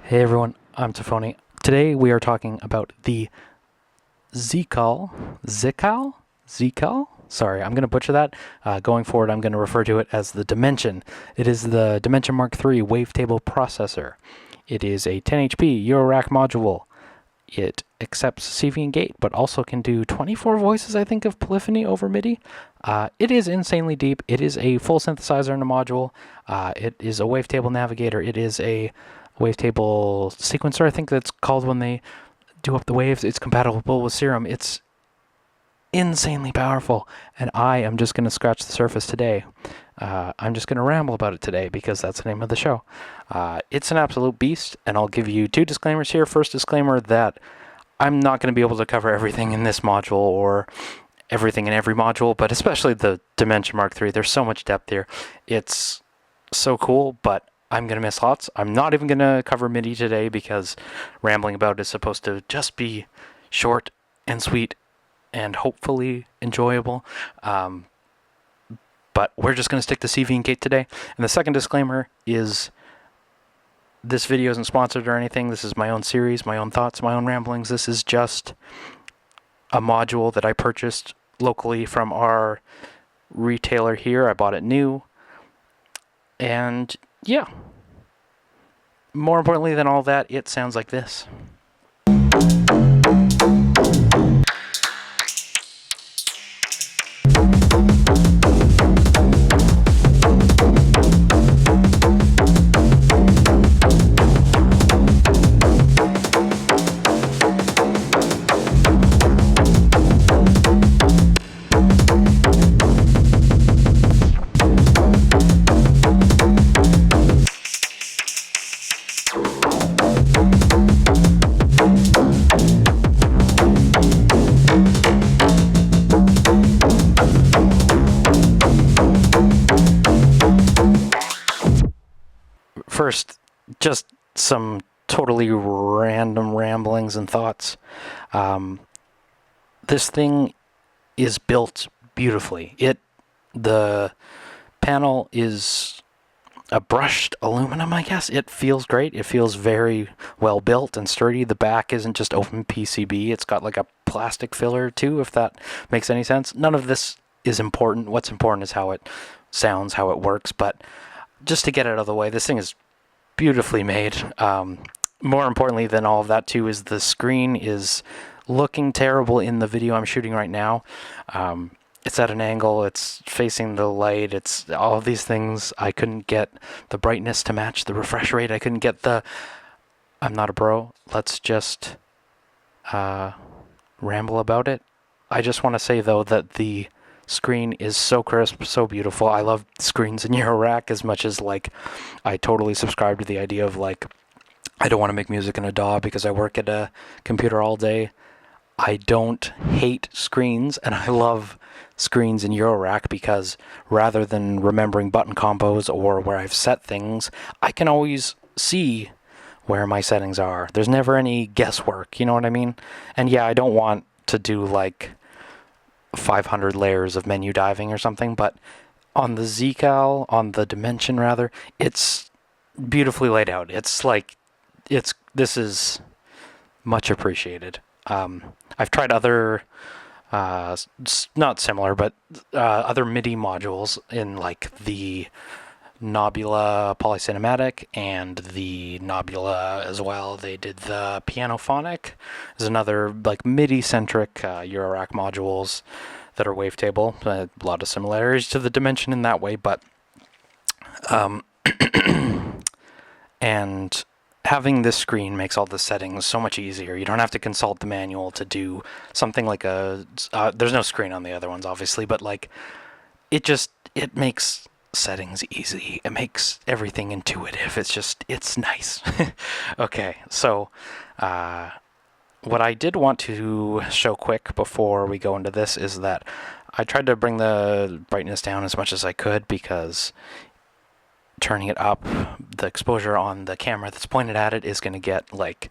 Hey everyone, I'm Tafony. Today we are talking about the Ziqal? Sorry, I'm going to butcher that. Going forward, I'm going to refer to it as the Dimension. It is the Dimension Mark III wavetable processor. It is a 10 HP Eurorack module. It accepts CV and gate, but also can do 24 voices, I think, of polyphony over MIDI. It is insanely deep. It is a full synthesizer in a module. It is a wavetable navigator. It is a wavetable sequencer, I think that's called when they do up the waves. It's compatible with Serum. It's insanely powerful, and I am just going to scratch the surface today. I'm just going to ramble about it today because that's the name of the show. It's an absolute beast, and I'll give you two disclaimers here. First disclaimer that I'm not going to be able to cover everything in this module or everything in every module, but especially the Dimension Mark III. There's so much depth here. It's so cool, but I'm going to miss lots. I'm not even going to cover MIDI today because rambling about is supposed to just be short and sweet and hopefully enjoyable. But we're just going to stick to CV and gate today. And the second disclaimer is this video isn't sponsored or anything. This is my own series, my own thoughts, my own ramblings. This is just a module that I purchased locally from our retailer here. I bought it new. And yeah, more importantly than all that, it sounds like this. First, just some totally random ramblings and thoughts. This thing is built beautifully. The panel is a brushed aluminum, I guess. It feels great. It feels very well built and sturdy. The back isn't just open PCB. It's got like a plastic filler too, if that makes any sense. None of this is important. What's important is how it sounds, how it works. But just to get it out of the way, this thing is beautifully made. More importantly than all of that too is the screen is looking terrible in the video I'm shooting right now. It's at an angle, it's facing the light, it's all of these things. I couldn't get the brightness to match the refresh rate. I couldn't get I'm not a bro. Let's just ramble about it. I just want to say though that the screen is so crisp, so beautiful. I love screens in Eurorack as much as like I totally subscribe to the idea of like I don't want to make music in a DAW because I work at a computer all day. I don't hate screens, and I love screens in Eurorack because rather than remembering button combos or where I've set things, I can always see where my settings are. There's never any guesswork, you know what I mean? And yeah, I don't want to do like 500 layers of menu diving or something, but on the Ziqal, on the Dimension rather, it's beautifully laid out. It's like, this is much appreciated. I've tried other, not similar, but other MIDI modules in like the Nobula Polycinematic and the Nobula as well. They did the Pianophonic. There's another like MIDI-centric Eurorack modules that are wavetable. A lot of similarities to the Dimension in that way, but and having this screen makes all the settings so much easier. You don't have to consult the manual to do something like there's no screen on the other ones, obviously, but like it makes settings easy. It makes everything intuitive. It's nice. Okay, so what I did want to show quick before we go into this is that I tried to bring the brightness down as much as I could because turning it up, the exposure on the camera that's pointed at it is going to get like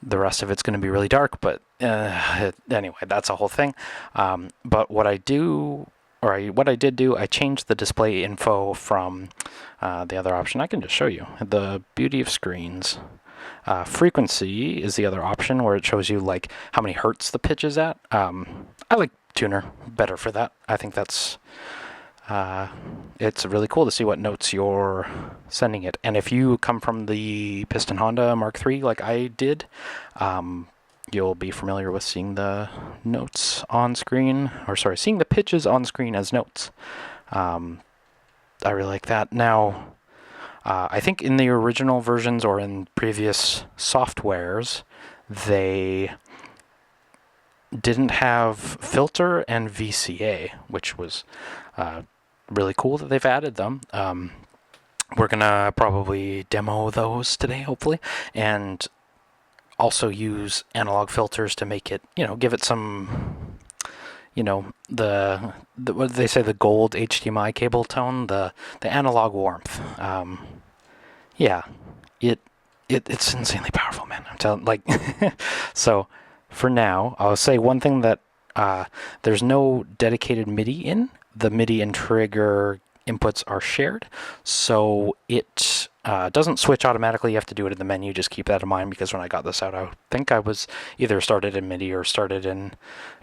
the rest of it's going to be really dark, but anyway, that's a whole thing. But what I did do, I changed the display info from the other option. I can just show you the beauty of screens. Frequency is the other option, where it shows you like how many hertz the pitch is at. I like tuner better for that. I think that's it's really cool to see what notes you're sending it. And if you come from the Piston Honda Mark III like I did, you'll be familiar with seeing the notes on screen, or sorry, seeing the pitches on screen as notes. I really like that. Now, I think in the original versions or in previous softwares, they didn't have filter and VCA, which was really cool that they've added them. We're gonna probably demo those today, hopefully, and also use analog filters to make it, give it some, the what they say, the gold HDMI cable tone, the analog warmth. Yeah, it's insanely powerful, man. I'm telling, like, so for now, I'll say one thing that there's no dedicated MIDI in. The MIDI and trigger inputs are shared, so it doesn't switch automatically. You have to do it in the menu. Just keep that in mind, because when I got this out, I think I was either started in MIDI or started in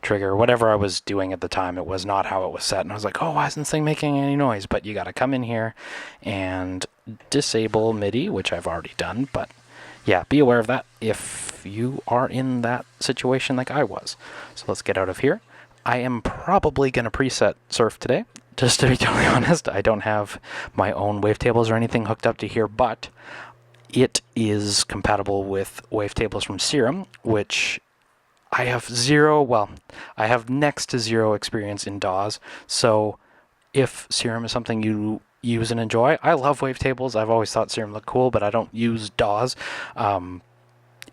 trigger. Whatever I was doing at the time, it was not how it was set, and I was like, oh, why isn't this thing making any noise? But you got to come in here and disable MIDI, which I've already done, but yeah, be aware of that if you are in that situation like I was. So let's get out of here. I am probably going to preset surf today, just to be totally honest. I don't have my own wavetables or anything hooked up to here, but it is compatible with wavetables from Serum, which I have I have next to zero experience in DAWs. So if Serum is something you use and enjoy, I love wavetables. I've always thought Serum looked cool, but I don't use DAWs.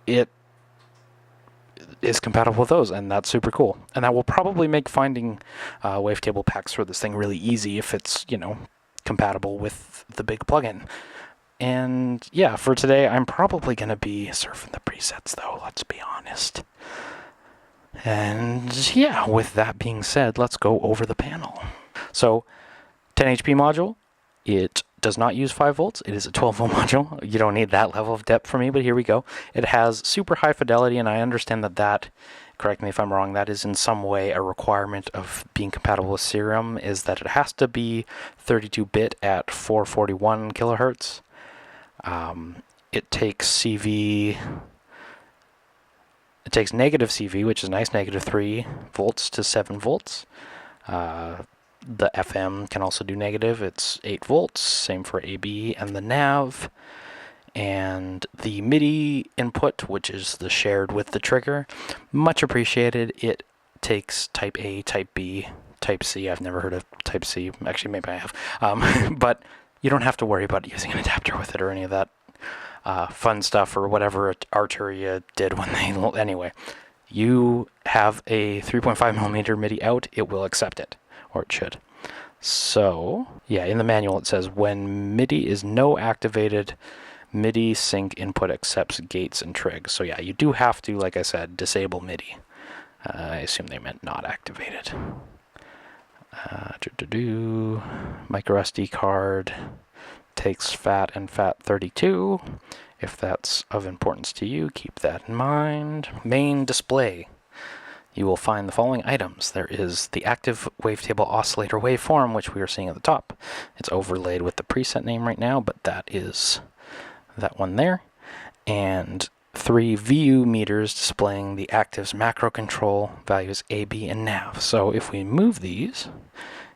It is compatible with those, and that's super cool. And that will probably make finding wavetable packs for this thing really easy if it's, compatible with the big plugin. And yeah, for today, I'm probably going to be surfing the presets, though, let's be honest. And yeah, with that being said, let's go over the panel. So, 10 HP module, it does not use 5 volts. It is a 12 volt module. You don't need that level of depth for me, but here we go. It has super high fidelity, and I understand that, correct me if I'm wrong, that is in some way a requirement of being compatible with Serum, is that it has to be 32-bit at 441 kilohertz. It takes CV... It takes negative CV, which is nice, negative 3 volts to 7 volts. The FM can also do negative. It's 8 volts, same for AB and the nav. And the MIDI input, which is the shared with the trigger, much appreciated. It takes type A, type B, type C. I've never heard of type C. Actually, maybe I have. But you don't have to worry about using an adapter with it or any of that fun stuff or whatever Arturia did when they... Anyway, you have a 3.5 millimeter MIDI out, it will accept it. Or it should. So, yeah, in the manual it says, when MIDI is no activated, MIDI sync input accepts gates and trigs. So yeah, you do have to, like I said, disable MIDI. I assume they meant not activated. Micro SD card takes FAT and FAT32. If that's of importance to you, keep that in mind. Main display. You will find the following items. There is the active wavetable oscillator waveform, which we are seeing at the top. It's overlaid with the preset name right now, but that is that one there. And 3 VU meters displaying the active's macro control values AB and nav. So if we move these,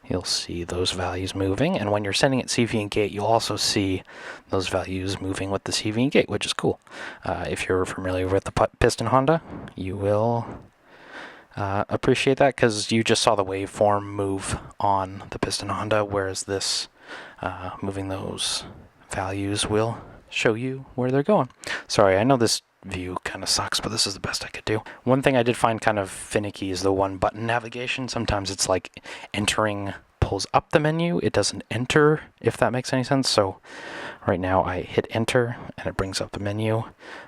you'll see those values moving. And when you're sending it CV and gate, you'll also see those values moving with the CV and gate, which is cool. If you're familiar with the Piston Honda, you will... appreciate that, because you just saw the waveform move on the Piston Honda, whereas this moving those values will show you where they're going. Sorry, I know this view kind of sucks, but this is the best I could do. One thing I did find kind of finicky is the one button navigation. Sometimes it's like entering pulls up the menu. It doesn't enter, if that makes any sense. So right now I hit enter and it brings up the menu,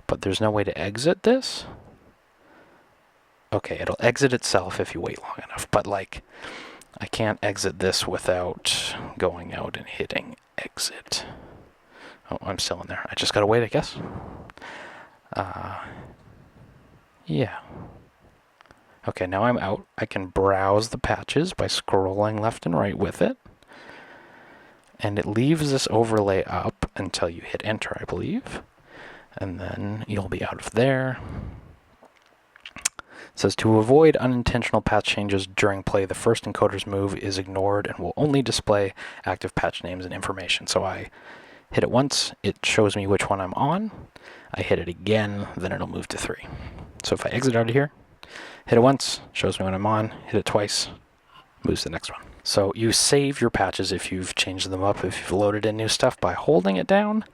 but there's no way to exit this. Okay, it'll exit itself if you wait long enough, but like, I can't exit this without going out and hitting exit. Oh, I'm still in there. I just gotta wait, I guess. Yeah. Okay, now I'm out. I can browse the patches by scrolling left and right with it. And it leaves this overlay up until you hit enter, I believe. And then you'll be out of there. It says to avoid unintentional patch changes during play, the first encoder's move is ignored and will only display active patch names and information. So I hit it once, it shows me which one I'm on. I hit it again, then it'll move to 3. So if I exit out of here, hit it once, shows me when I'm on, hit it twice, moves to the next one. So you save your patches if you've changed them up, if you've loaded in new stuff by holding it down.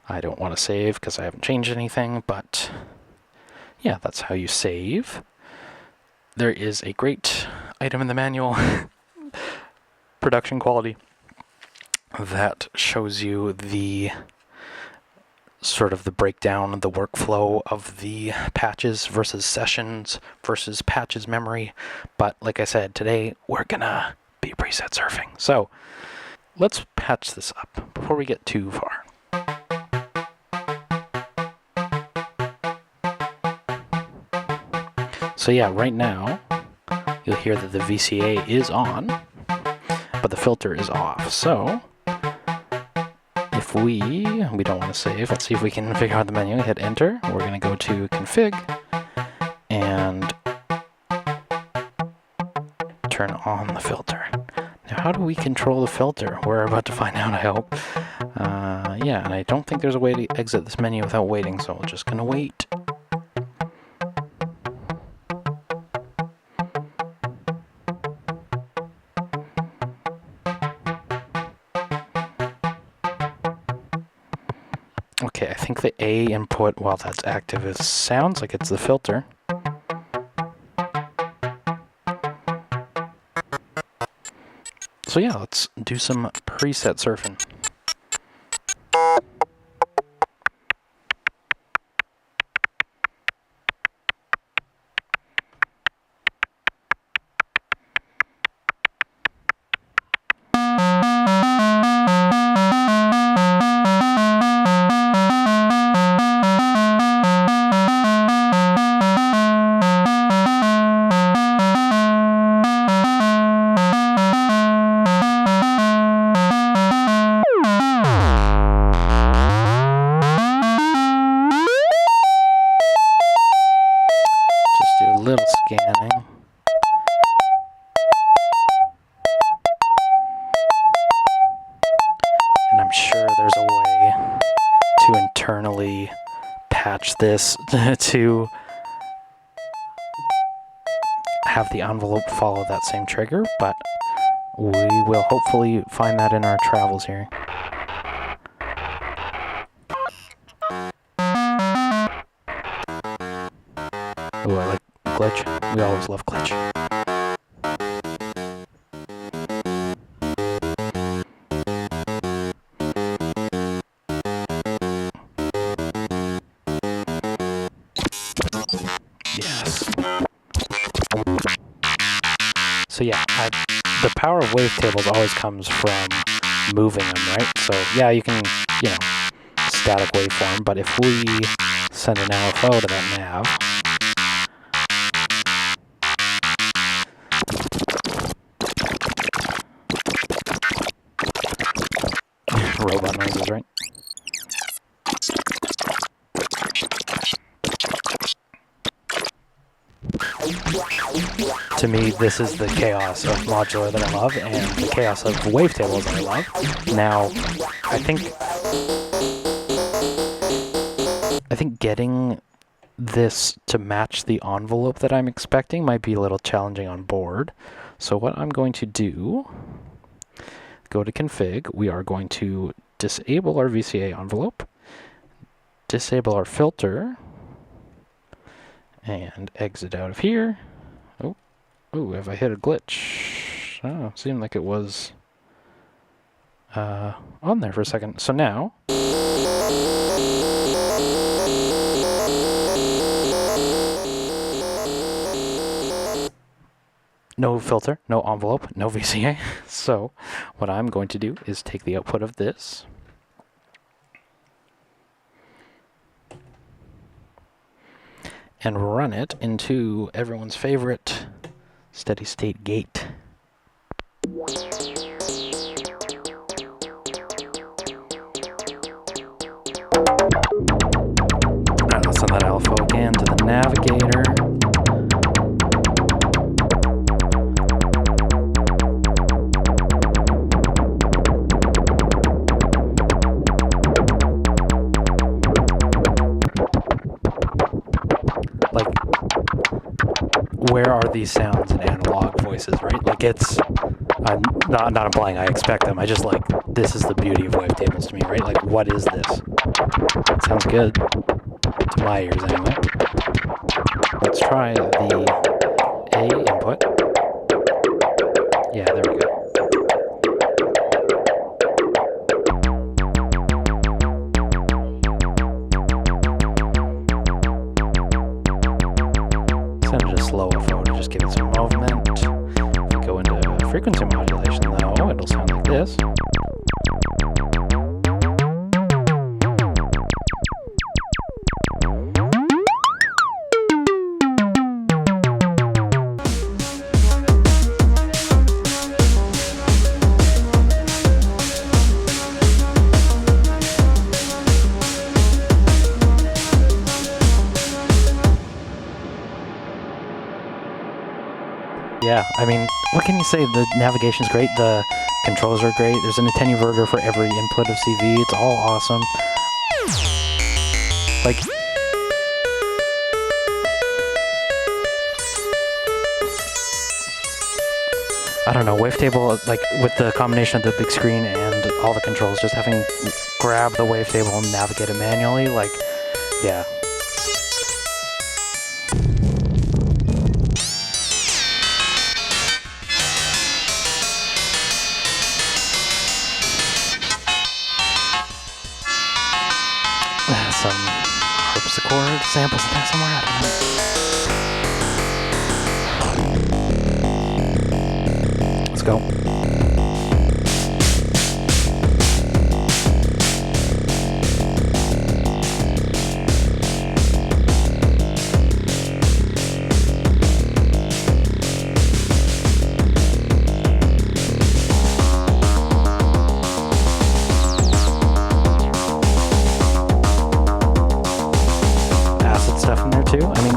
I don't want to save because I haven't changed anything, but yeah, that's how you save. There is a great item in the manual, production quality, that shows you the sort of the breakdown, the workflow of the patches versus sessions versus patches memory. But like I said, today we're gonna be preset surfing. So let's patch this up before we get too far. So yeah, right now you'll hear that the VCA is on, but the filter is off. So if we don't want to save, let's see if we can figure out the menu. Hit enter. We're going to go to config and turn on the filter. Now, how do we control the filter? We're about to find out, I hope. Yeah, and I don't think there's a way to exit this menu without waiting, so we're just going to wait. Okay, I think the A input, while that's active, it sounds like it's the filter. So yeah, let's do some preset surfing. Little scanning. And I'm sure there's a way to internally patch this to have the envelope follow that same trigger, but we will hopefully find that in our travels here. Ooh, I like glitch. We always love glitch. Yes. So yeah, the power of wavetables always comes from moving them, right? So yeah, you can, static waveform, but if we send an LFO to that nav, robot noises, right? To me, this is the chaos of modular that I love, and the chaos of wavetables that I love. Now, I think getting this to match the envelope that I'm expecting might be a little challenging on board. So what I'm going to do, go to config, we are going to disable our VCA envelope, disable our filter, and exit out of here. Oh, have I hit a glitch? Oh, it seemed like it was on there for a second. So now, no filter, no envelope, no VCA. So what I'm going to do is take the output of this, and run it into everyone's favorite steady state gate. Alright, let's send that LFO again to the navigator. Like, where are these sounds in analog voices, right? Like, it's, I'm not implying I expect them, I just like, this is the beauty of wavetables to me, right? Like, what is this? It sounds good, to my ears anyway. Let's try the A input. Yeah, there we go. Send it a slow FO to just give it some movement. If we go into frequency modulation though, it'll sound like this. Yeah, I mean, what can you say? The navigation's great, the controls are great, there's an attenuverter for every input of CV, it's all awesome. Like, I don't know, wavetable, like, with the combination of the big screen and all the controls, just having grab the wavetable and navigate it manually, like, yeah. Some harpsichord samples in there somewhere, I don't know. Let's go. Stuff in there too. I mean,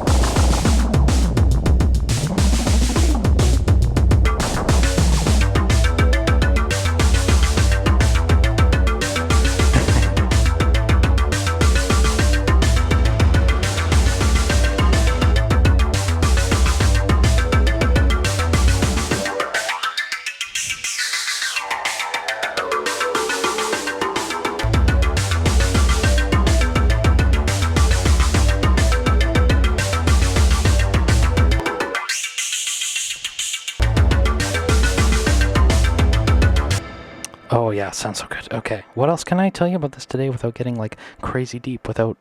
oh yeah, sounds so good. Okay, what else can I tell you about this today without getting like crazy deep, without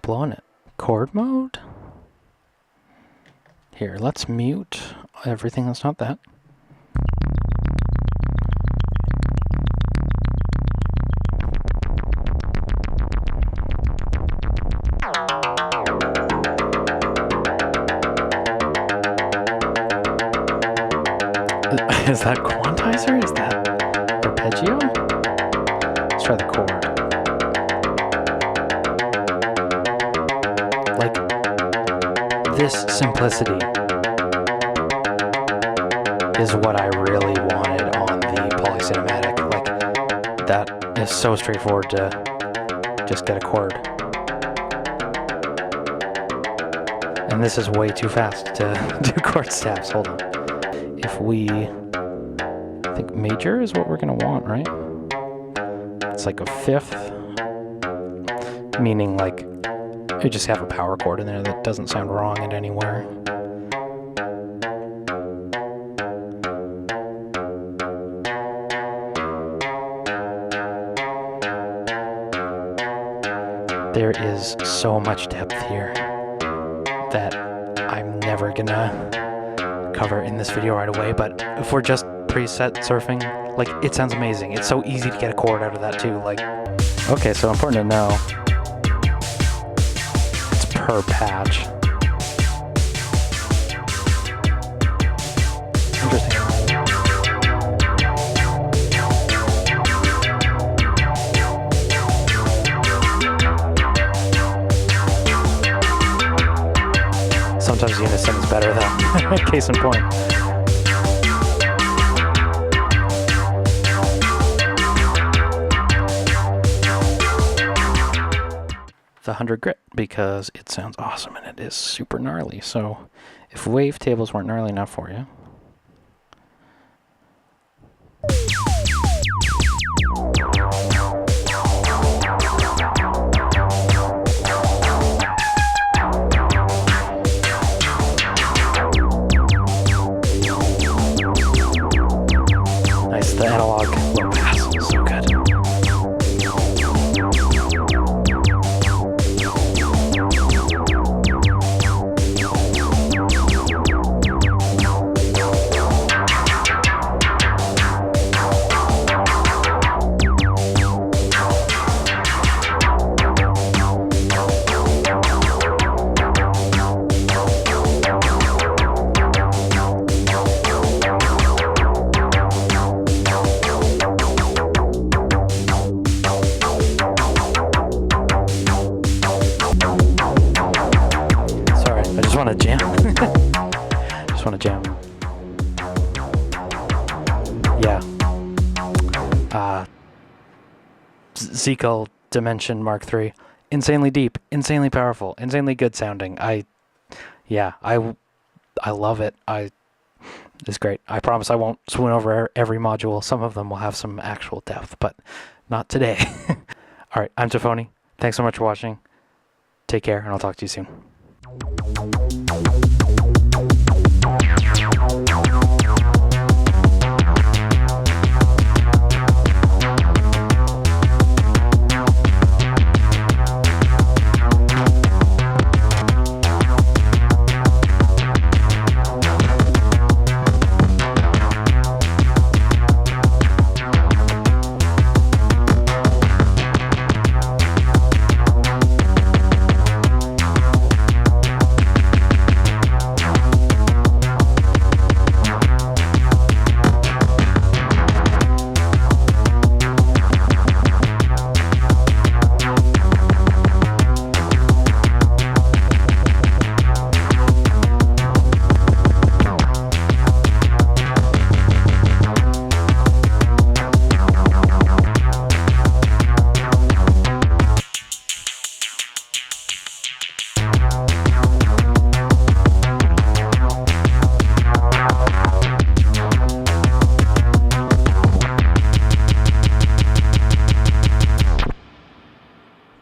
blowing it? Chord mode? Here, let's mute everything that's not that. Is that quantizer? Is that arpeggio? Let's try the chord. Like, this simplicity is what I really wanted on the polycinematic. Like, that is so straightforward to just get a chord. And this is way too fast to do chord stabs. Hold on. If we, I think major is what we're gonna want, right? It's like a fifth, meaning like you just have a power chord in there that doesn't sound wrong at anywhere. There is so much depth here that I'm never gonna cover in this video right away, but if we're just preset surfing, like, it sounds amazing. It's so easy to get a chord out of that too. Like, okay, so important to know, it's per patch. Interesting. Sometimes unison is better though. Case in point. The 100 grit because it sounds awesome and it is super gnarly. So if wavetables weren't gnarly enough for you, nice, the analog low pass, so good. I just want to jam. Just want to jam. Yeah. Ziqal Dimension Mark III. Insanely deep, insanely powerful, insanely good sounding. I love it. It's great. I promise I won't swoon over every module. Some of them will have some actual depth, but not today. All right, I'm Tafony. Thanks so much for watching. Take care, and I'll talk to you soon.